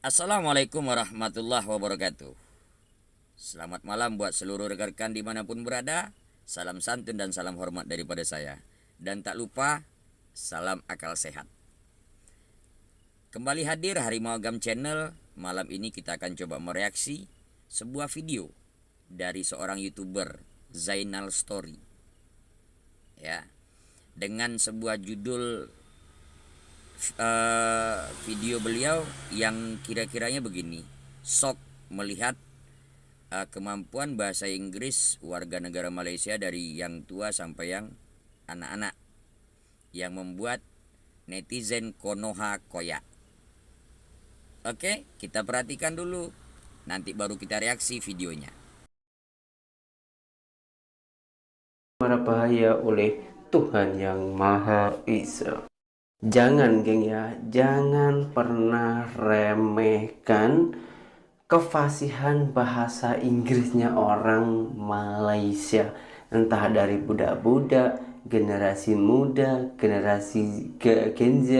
Assalamualaikum warahmatullahi wabarakatuh. Selamat malam buat seluruh rekan-rekan dimanapun berada. Salam santun dan salam hormat daripada saya. Dan tak lupa, salam akal sehat. Kembali hadir Harimau Agam Channel. Malam ini kita akan coba mereaksi sebuah video dari seorang YouTuber, Zainal Story. Ya, dengan sebuah judul video beliau yang kira-kiranya begini: shock melihat kemampuan bahasa Inggris warga negara Malaysia dari yang tua sampai yang anak-anak, yang membuat netizen Konoha koyak. Oke, kita perhatikan dulu, nanti baru kita reaksi videonya. Mara bahaya oleh Tuhan yang Maha Esa. Jangan geng ya, jangan pernah remehkan kefasihan bahasa Inggrisnya orang Malaysia. Entah dari budak-budak, generasi muda, generasi Gen Z,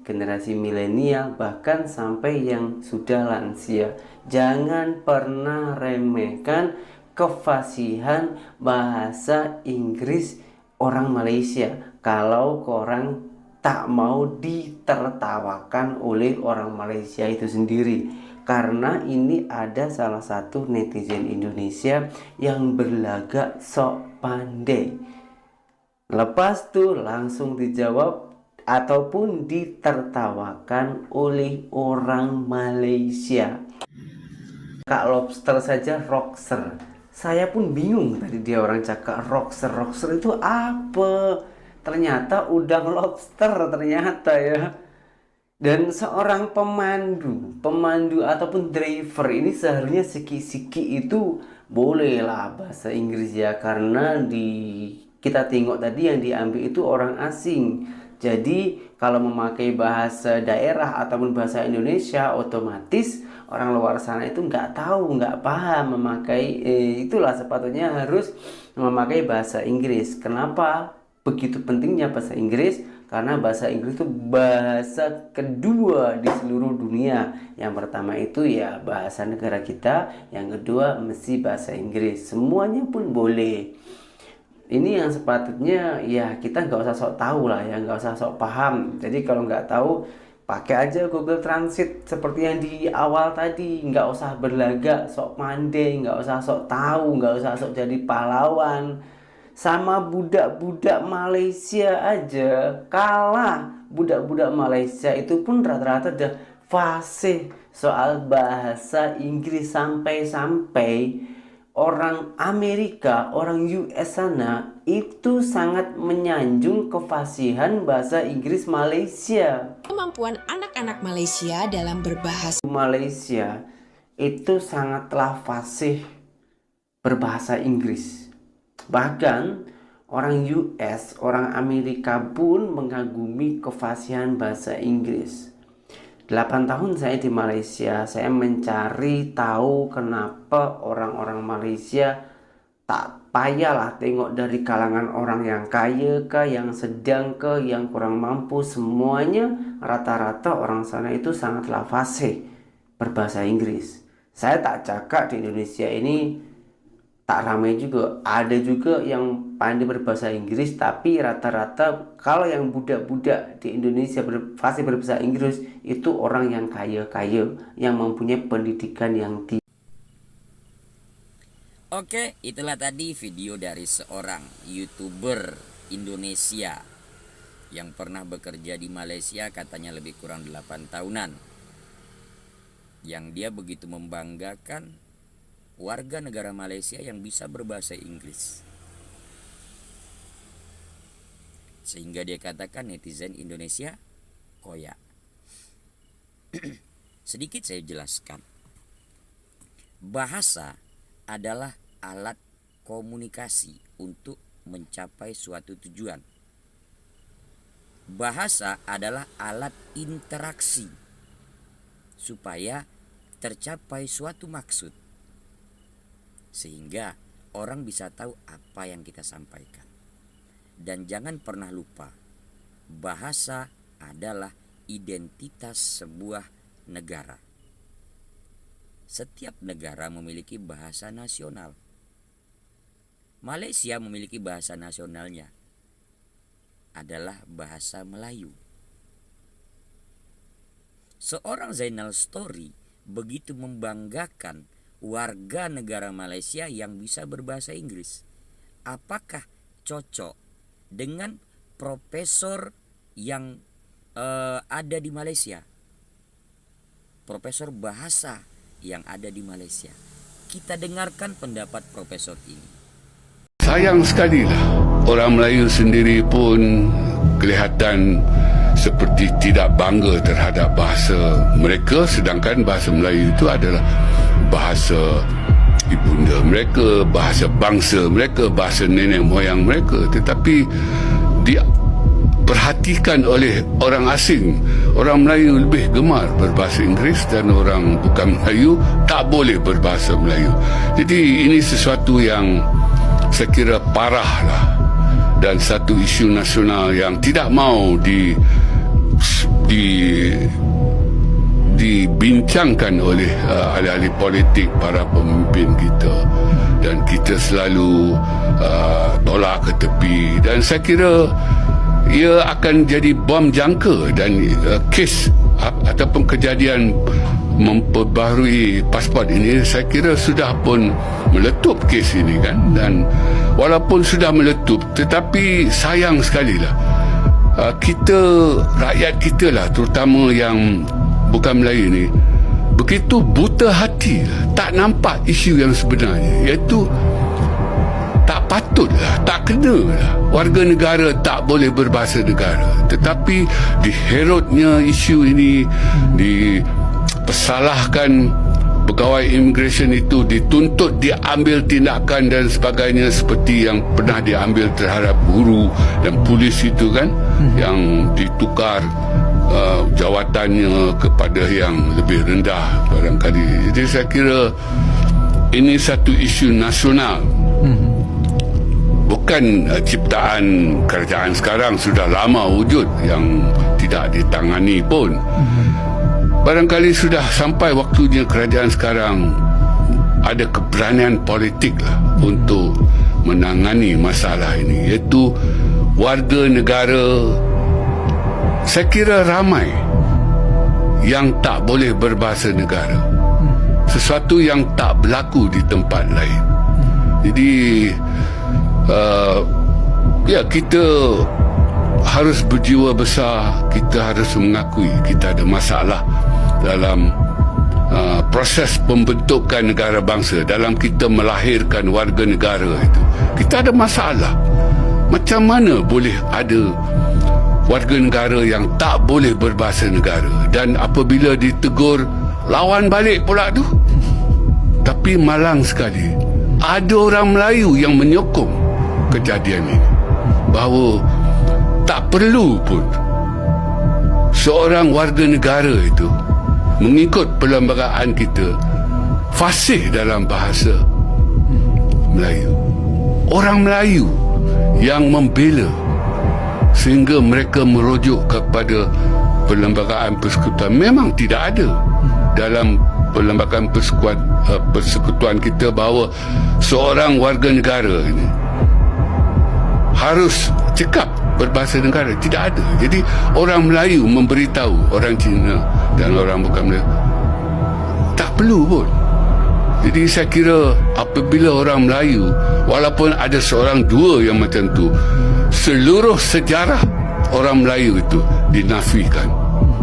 generasi milenial, bahkan sampai yang sudah lansia. Jangan pernah remehkan kefasihan bahasa Inggris orang Malaysia. Kalau korang tak mau ditertawakan oleh orang Malaysia itu sendiri, karena ini ada salah satu netizen Indonesia yang berlagak sok pandai. Lepas tuh langsung dijawab ataupun ditertawakan oleh orang Malaysia. Kak Lobster saja rockser. Saya pun bingung tadi dia orang cakap rockser. Rockser itu apa? Ternyata udang lobster ternyata ya. Dan seorang pemandu ataupun driver ini seharusnya siki-siki itu bolehlah bahasa Inggris ya, karena kita tengok tadi yang diambil itu orang asing. Jadi kalau memakai bahasa daerah ataupun bahasa Indonesia, otomatis orang luar sana itu nggak tahu, nggak paham memakai, itulah sepatutnya harus memakai bahasa Inggris. Kenapa begitu pentingnya bahasa Inggris? Karena bahasa Inggris itu bahasa kedua di seluruh dunia. Yang pertama itu ya bahasa negara kita, yang kedua mesti bahasa Inggris. Semuanya pun boleh. Ini yang sepatutnya ya kita nggak usah sok tahu lah ya, nggak usah sok paham. Jadi kalau nggak tahu, pakai aja Google Translate seperti yang di awal tadi. Nggak usah berlagak sok pandai, nggak usah sok tahu, nggak usah sok jadi pahlawan. Sama budak-budak Malaysia aja kalah. Budak-budak Malaysia itu pun rata-rata udah fasih soal bahasa Inggris, sampai-sampai orang Amerika, orang US sana itu sangat menyanjung kefasihan bahasa Inggris Malaysia. Kemampuan anak-anak Malaysia dalam berbahasa Malaysia itu sangatlah fasih berbahasa Inggris. Bahkan orang US, orang Amerika pun mengagumi kefasihan bahasa Inggris. 8 tahun saya di Malaysia, saya mencari tahu kenapa orang-orang Malaysia tak payahlah tengok dari kalangan orang yang kaya ke, yang sedang ke, yang kurang mampu, semuanya rata-rata orang sana itu sangatlah fasih berbahasa Inggris. Saya tak cakap di Indonesia ini tak ramai juga, ada juga yang pandai berbahasa Inggris, tapi rata-rata kalau yang budak-budak di Indonesia fasih berbahasa Inggris itu orang yang kaya-kaya, yang mempunyai pendidikan yang tinggi. Oke, itulah tadi video dari seorang YouTuber Indonesia yang pernah bekerja di Malaysia, katanya lebih kurang 8 tahunan. Yang dia begitu membanggakan warga negara Malaysia yang bisa berbahasa Inggris. Sehingga dia katakan netizen Indonesia koyak. Sedikit saya jelaskan. Bahasa adalah alat komunikasi untuk mencapai suatu tujuan. Bahasa adalah alat interaksi supaya tercapai suatu maksud, sehingga orang bisa tahu apa yang kita sampaikan. Dan jangan pernah lupa, bahasa adalah identitas sebuah negara. setiap negara memiliki bahasa nasional. Malaysia memiliki bahasa nasionalnya adalah bahasa Melayu. Seorang Zainal Story begitu membanggakan warga negara Malaysia yang bisa berbahasa Inggris. Apakah cocok dengan profesor yang ada di Malaysia? Profesor bahasa yang ada di Malaysia. Kita dengarkan pendapat profesor ini. Sayang sekali lah, orang Melayu sendiri pun kelihatan seperti tidak bangga terhadap bahasa mereka, sedangkan bahasa Melayu itu adalah bahasa ibunda mereka, bahasa bangsa mereka, bahasa nenek moyang mereka. Tetapi diperhatikan oleh orang asing, orang Melayu lebih gemar berbahasa Inggeris dan orang bukan Melayu tak boleh berbahasa Melayu. Jadi ini sesuatu yang saya kira parah lah, dan satu isu nasional yang tidak mau dibincangkan oleh ahli-ahli politik, para pemimpin kita, dan kita selalu tolak ke tepi. Dan saya kira ia akan jadi bom jangka, dan kes ataupun kejadian memperbaharui pasport ini saya kira sudah pun meletup kes ini kan. Dan walaupun sudah meletup, tetapi sayang sekali lah, kita, rakyat kita lah, terutama yang bukan Melayu ni, begitu buta hati lah, tak nampak isu yang sebenarnya, iaitu tak patutlah, tak kena lah warga negara tak boleh berbahasa negara. Tetapi diherutnya isu ini, dipersalahkan pegawai immigration itu, dituntut diambil tindakan dan sebagainya, seperti yang pernah diambil terhadap guru dan polis itu kan, yang ditukar jawatannya kepada yang lebih rendah barangkali. Jadi saya kira ini satu isu nasional, bukan ciptaan kerajaan sekarang, sudah lama wujud yang tidak ditangani pun. Barangkali sudah sampai waktunya kerajaan sekarang ada keberanian politik lah untuk menangani masalah ini, iaitu warga negara. Saya kira ramai yang tak boleh berbahasa negara, sesuatu yang tak berlaku di tempat lain. Jadi ya, kita harus berjiwa besar, kita harus mengakui kita ada masalah dalam proses pembentukan negara bangsa, dalam kita melahirkan warga negara itu. Kita ada masalah. Macam mana boleh ada warga negara yang tak boleh berbahasa negara, dan apabila ditegur lawan balik pula tu? Tapi malang sekali, ada orang Melayu yang menyokong kejadian ini, bahawa tak perlu pun seorang warga negara itu mengikut perlembagaan kita fasih dalam bahasa Melayu. Orang Melayu yang membela sehingga mereka merujuk kepada perlembagaan persekutuan memang tidak ada dalam perlembagaan persekutuan kita bahawa seorang warga negara ini harus cekap berbahasa negara. Tidak ada. Jadi orang Melayu memberitahu orang Cina dan orang bukan Melayu tak perlu pun. Jadi saya kira apabila orang Melayu, walaupun ada seorang dua yang macam tu, seluruh sejarah orang Melayu itu dinafikan.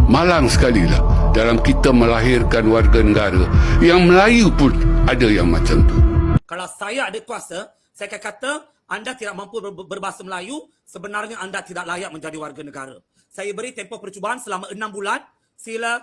Malang sekali lah dalam kita melahirkan warga negara yang Melayu pun ada yang macam tu. Kalau saya ada kuasa, saya akan kata anda tidak mampu berbahasa Melayu, sebenarnya anda tidak layak menjadi warga negara. Saya beri tempoh percubaan selama 6 bulan. Sila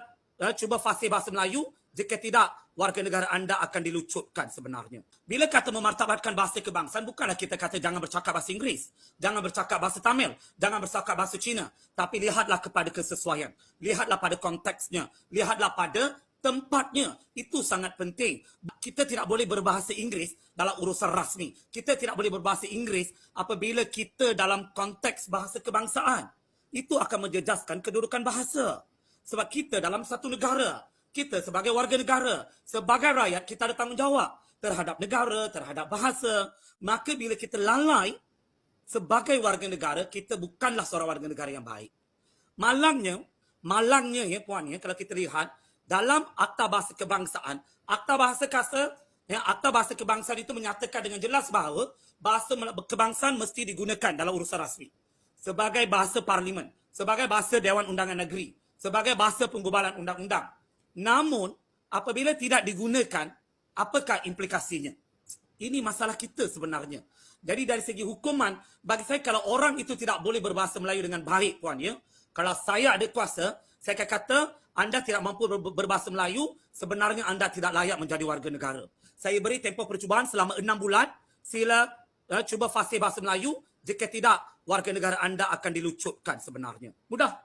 cuba fasih bahasa Melayu. Jika tidak, warga negara anda akan dilucutkan sebenarnya. Bila kata memartabatkan bahasa kebangsaan, bukanlah kita kata jangan bercakap bahasa Inggeris, jangan bercakap bahasa Tamil, jangan bercakap bahasa Cina. Tapi lihatlah kepada kesesuaian. Lihatlah pada konteksnya. Lihatlah pada tempatnya. Itu sangat penting. Kita tidak boleh berbahasa Inggeris dalam urusan rasmi. Kita tidak boleh berbahasa Inggeris apabila kita dalam konteks bahasa kebangsaan. Itu akan menjejaskan kedudukan bahasa. Sebab kita dalam satu negara, kita sebagai warga negara, sebagai rakyat, kita ada tanggungjawab terhadap negara, terhadap bahasa. Maka bila kita lalai sebagai warga negara, kita bukanlah seorang warga negara yang baik. Malangnya ya puan ya, kalau kita lihat dalam Akta Bahasa Kebangsaan, Akta Bahasa Kebangsaan itu menyatakan dengan jelas bahawa bahasa kebangsaan mesti digunakan dalam urusan rasmi sebagai bahasa parlimen, sebagai bahasa Dewan Undangan Negeri, sebagai bahasa penggubalan undang-undang. Namun apabila tidak digunakan, apakah implikasinya? Ini masalah kita sebenarnya. Jadi dari segi hukuman, bagi saya kalau orang itu tidak boleh berbahasa Melayu dengan baik puan ya, kalau saya ada kuasa, saya akan kata anda tidak mampu berbahasa Melayu, sebenarnya anda tidak layak menjadi warga negara. Saya beri tempoh percubaan selama 6 bulan. Sila cuba fasih bahasa Melayu. Jika tidak, warga negara anda akan dilucutkan sebenarnya. Mudah.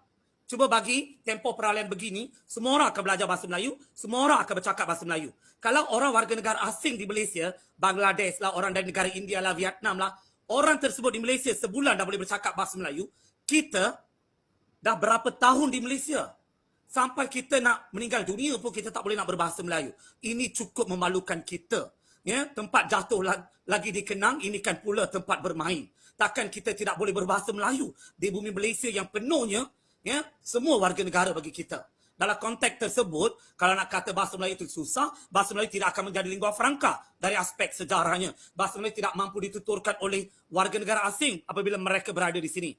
Cuba bagi tempoh peralihan begini, semua orang akan belajar bahasa Melayu, semua orang akan bercakap bahasa Melayu. Kalau orang warga negara asing di Malaysia, Bangladesh lah, orang dari negara India lah, Vietnam lah, orang tersebut di Malaysia sebulan dah boleh bercakap bahasa Melayu, kita dah berapa tahun di Malaysia? Sampai kita nak meninggal dunia pun kita tak boleh nak berbahasa Melayu. Ini cukup memalukan kita. Ya, tempat jatuh lagi dikenang, ini kan pula tempat bermain. Takkan kita tidak boleh berbahasa Melayu di bumi Malaysia yang penuhnya ya, semua warga negara bagi kita. Dalam konteks tersebut, kalau nak kata bahasa Melayu itu susah, bahasa Melayu tidak akan menjadi lingua franca dari aspek sejarahnya. Bahasa Melayu tidak mampu dituturkan oleh warga negara asing apabila mereka berada di sini.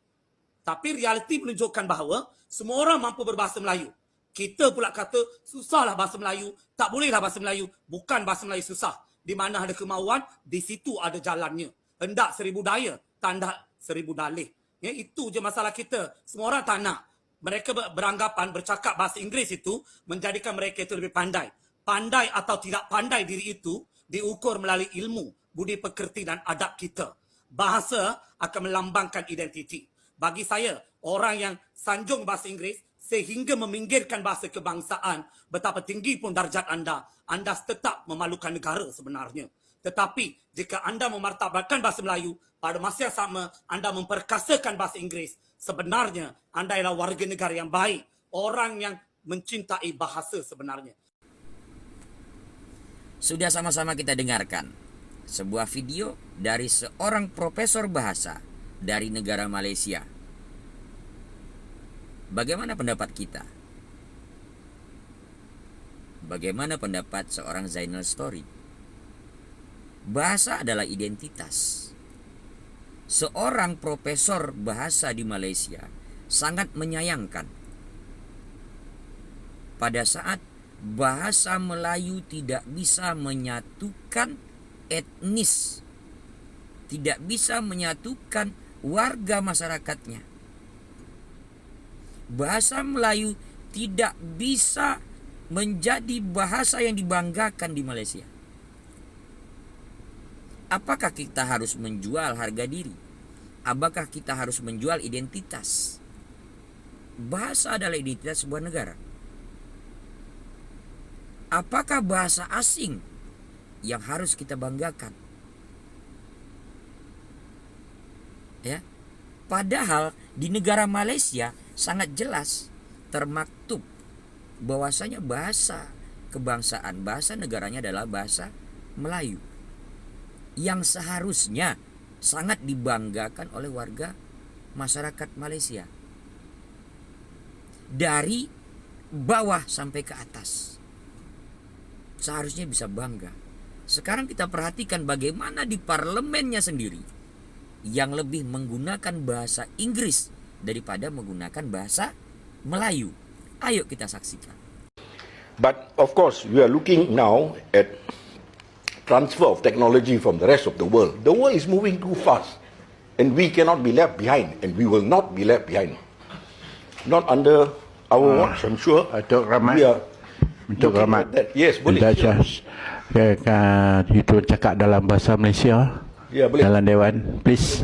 Tapi realiti menunjukkan bahawa semua orang mampu berbahasa Melayu. Kita pula kata susahlah bahasa Melayu, tak bolehlah bahasa Melayu. Bukan bahasa Melayu susah. Di mana ada kemauan, di situ ada jalannya. Hendak 1000 daya, tak hendak 1000 dalih. Ya, itu je masalah kita. Semua orang tak nak. Mereka beranggapan bercakap bahasa Inggeris itu menjadikan mereka itu lebih pandai. Pandai atau tidak pandai diri itu diukur melalui ilmu, budi pekerti dan adab kita. Bahasa akan melambangkan identiti. Bagi saya, orang yang sanjung bahasa Inggeris sehingga meminggirkan bahasa kebangsaan, betapa tinggi pun darjat anda, anda tetap memalukan negara sebenarnya. Tetapi jika anda memartabatkan bahasa Melayu, pada masa yang sama anda memperkasakan bahasa Inggeris, sebenarnya anda ialah warga negara yang baik, orang yang mencintai bahasa sebenarnya. Sudah sama-sama kita dengarkan sebuah video dari seorang profesor bahasa dari negara Malaysia. Bagaimana pendapat kita? Bagaimana pendapat seorang Zainal Story? Bahasa adalah identitas. Seorang profesor bahasa di Malaysia sangat menyayangkan pada saat bahasa Melayu tidak bisa menyatukan etnis, tidak bisa menyatukan warga masyarakatnya. Bahasa Melayu tidak bisa menjadi bahasa yang dibanggakan di Malaysia. Apakah kita harus menjual harga diri? Apakah kita harus menjual identitas? Bahasa adalah identitas sebuah negara. Apakah bahasa asing yang harus kita banggakan? Ya. Padahal di negara Malaysia sangat jelas termaktub bahwasanya bahasa kebangsaan, bahasa negaranya adalah bahasa Melayu, yang seharusnya sangat dibanggakan oleh warga masyarakat Malaysia dari bawah sampai ke atas. Seharusnya bisa bangga. Sekarang kita perhatikan bagaimana di parlemennya sendiri yang lebih menggunakan bahasa Inggris daripada menggunakan bahasa Melayu. Ayo kita saksikan. But of course, we are looking now at transfer of technology from the rest of the world. The world is moving too fast, and we cannot be left behind, and we will not be left behind. Not under our watch, I'm sure. Untuk Rahmat. We are Untuk looking Rahmat. at that. Yes, boleh. Itu cakap dalam bahasa Malaysia. Ya, boleh. Dalam Dewan, please.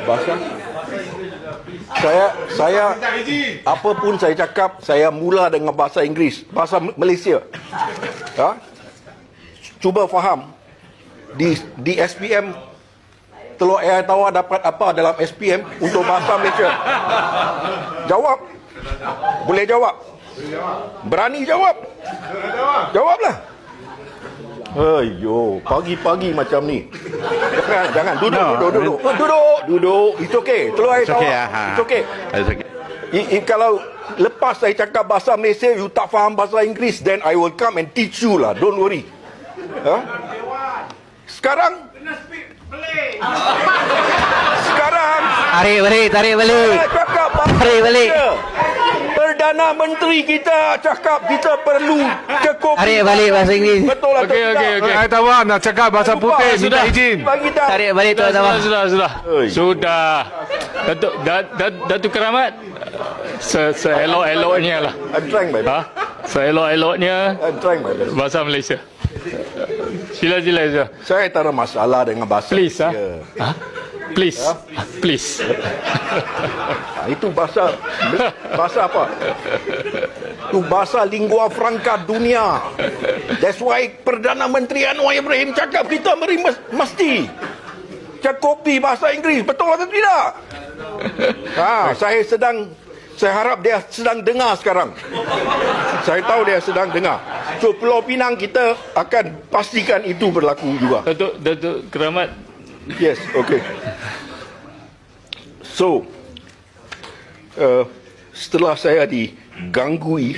Bahasa. Saya apa pun saya cakap, saya mula dengan bahasa Inggeris, bahasa Malaysia. Ha? Cuba faham. di SPM telur air tawar dapat apa dalam SPM untuk bahasa Malaysia? Jawab. Boleh jawab? Berani jawab? Jawablah. Ayo, pagi-pagi macam ni. Jangan. Duduk. It's okay. Telur air tawar. It's okay. Kalau lepas saya cakap bahasa Malaysia, you tak faham bahasa Inggeris, then I will come and teach you lah. Don't worry. Sekarang Tarik balik. cakap bahasa Tarik balik. Malaysia. Perdana Menteri kita cakap kita perlu kekopi. Tarik balik bahasa Inggeris. Betul atau Okey. Air tawar nak cakap bahasa putih, minta izin. Bagi dah. Tarik balik Tuan Tawar. Sudah. Datuk Keramat, seelok-eloknya lah. I'm trying my best. Seelok-eloknya I'm trying my best. bahasa Malaysia. Sila. Saya tak ada masalah dengan bahasa Please, Malaysia. Please. Itu bahasa apa? Itu bahasa lingua franca dunia. That's why Perdana Menteri Anwar Ibrahim cakap kita mesti cakupi bahasa Inggeris. Betul atau tidak? Saya harap dia sedang dengar sekarang. Saya tahu dia sedang dengar. So Pulau Pinang kita akan pastikan itu berlaku juga. Datuk Keramat, Yes, okay. So, setelah saya diganggui,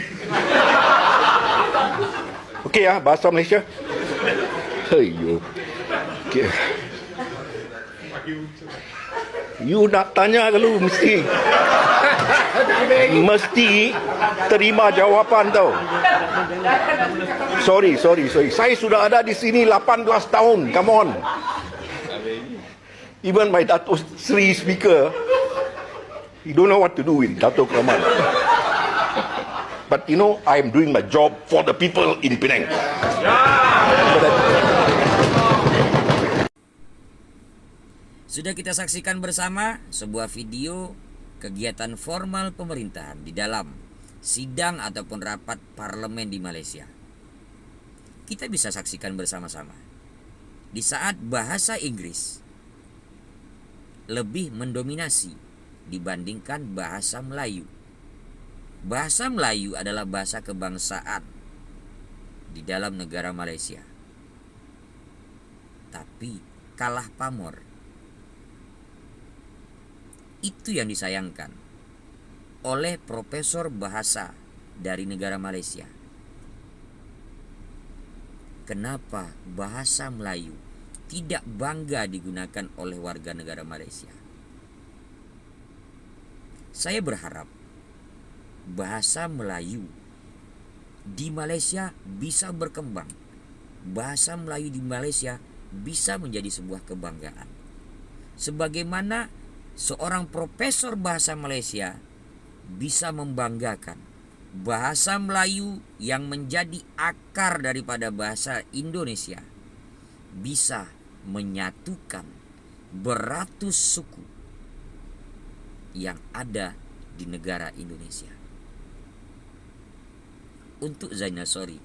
okay bahasa Malaysia. Ayo, okay. You nak tanya kalau mesti terima jawapan tau. Sorry. Saya sudah ada di sini 18 tahun. Come on. Even my Dato' Sri speaker, he don't know what to do with Dato' Keramat. But you know, I am doing my job for the people in Penang. Sudah kita saksikan bersama sebuah video kegiatan formal pemerintahan di dalam sidang ataupun rapat parlemen di Malaysia. Kita bisa saksikan bersama-sama. Di saat bahasa Inggris lebih mendominasi dibandingkan bahasa Melayu. Bahasa Melayu adalah bahasa kebangsaan di dalam negara Malaysia. Tapi kalah pamor. Itu yang disayangkan oleh profesor bahasa dari negara Malaysia. Kenapa bahasa Melayu tidak bangga digunakan oleh warga negara Malaysia? Saya berharap bahasa Melayu di Malaysia bisa berkembang. Bahasa Melayu di Malaysia bisa menjadi sebuah kebanggaan. Sebagaimana seorang profesor bahasa Malaysia bisa membanggakan bahasa Melayu yang menjadi akar daripada bahasa Indonesia bisa menyatukan beratus suku yang ada di negara Indonesia. Untuk Zainal Sori,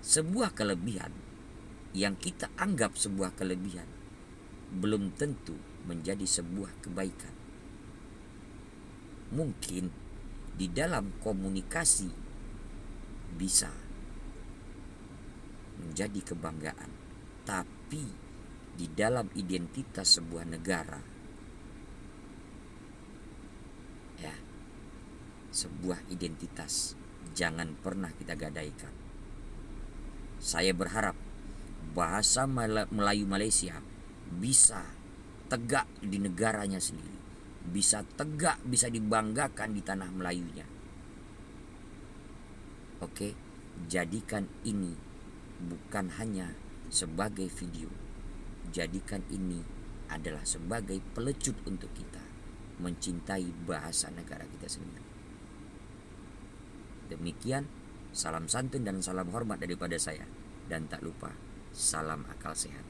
sebuah kelebihan yang kita anggap sebuah kelebihan belum tentu menjadi sebuah kebaikan. Mungkin di dalam komunikasi bisa menjadi kebanggaan, tapi di dalam identitas sebuah negara, ya, sebuah identitas jangan pernah kita gadaikan. Saya berharap bahasa Melayu Malaysia bisa tegak di negaranya sendiri, bisa tegak, bisa dibanggakan di tanah Melayunya. Oke, jadikan ini bukan hanya sebagai video, jadikan ini adalah sebagai pelecut untuk kita mencintai bahasa negara kita sendiri. Demikian, salam santun dan salam hormat daripada saya, dan tak lupa salam akal sehat.